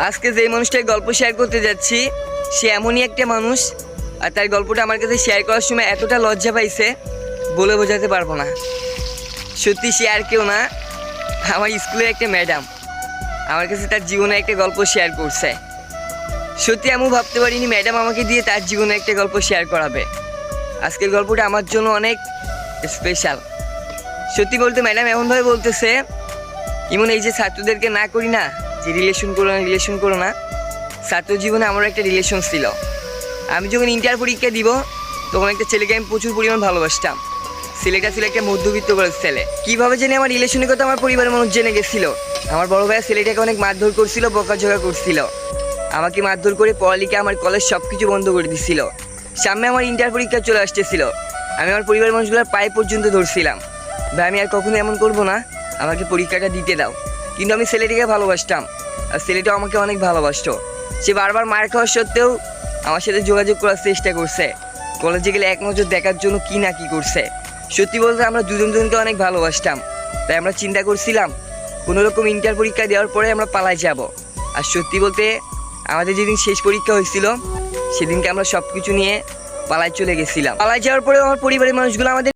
আজকে যে মানুষটার গল্প শেয়ার করতে যাচ্ছি সে এমনই একটা মানুষ, আর তার গল্পটা আমার কাছে শেয়ার করার সময় এতটা লজ্জা পাইছে বলে বোঝাতে পারবো না। সত্যি সে আর কেউ না, আমার স্কুলের একটা ম্যাডাম আমার কাছে তার জীবনে একটা গল্প শেয়ার করছে। সত্যি আমিও ভাবতে পারিনি ম্যাডাম আমাকে দিয়ে তার জীবনে একটা গল্প শেয়ার করাবে। আজকের গল্পটা আমার জন্য অনেক স্পেশাল। সত্যি বলতে ম্যাডাম এমনভাবে বলতেছে, ইমন এই যে ছাত্রদেরকে না করি না যে রিলেশন করো না, ছাত্র জীবনে আমার একটা রিলেশন ছিল। আমি যখন ইন্টার পরীক্ষা দিব তখন একটা ছেলেকে আমি প্রচুর পরিমাণ ভালোবাসতাম। ছেলেটা ছিল একটা মধ্যবিত্ত ঘরের ছেলে। কীভাবে জানি আমার রিলেশনের কথা আমার পরিবারের মানুষ জেনে গেছিলো। আমার বড় ভাইয়া ছেলেটাকে অনেক মারধর করছিল, বকাঝকা করছিল, আমাকে মারধর করে পড়ালেখা আমার কলেজ সব কিছু বন্ধ করে দিচ্ছিল। সামনে আমার ইন্টার পরীক্ষা চলে আসতেছিল, আমি আমার পরিবারের মানুষগুলোর পায়ে পর্যন্ত ধরছিলাম, ভাই আমি আর কখনো এমন করবো না, আমাকে পরীক্ষাটা দিতে দাও। কিন্তু আমি ছেলেটিকে ভালোবাসতাম আর ছেলেটাও আমাকে অনেক ভালোবাসতো। সে বারবার মার খাওয়ার সত্ত্বেও আমার সাথে যোগাযোগ করার চেষ্টা করছে, কলেজে গেলে এক নজর দেখার জন্য কি না কি করছে। সত্যি বলতে আমরা দুজনকে অনেক ভালোবাসতাম, তাই আমরা চিন্তা করছিলাম কোনো রকম ইন্টার পরীক্ষা দেওয়ার পরে আমরা পালাই যাব। আর সত্যি বলতে আমাদের যেদিন শেষ পরীক্ষা হয়েছিল সেদিনকে আমরা সব কিছু নিয়ে পালাই চলে গেছিলাম। পালাই যাওয়ার পরে আমার পরিবারের মানুষগুলো আমাদের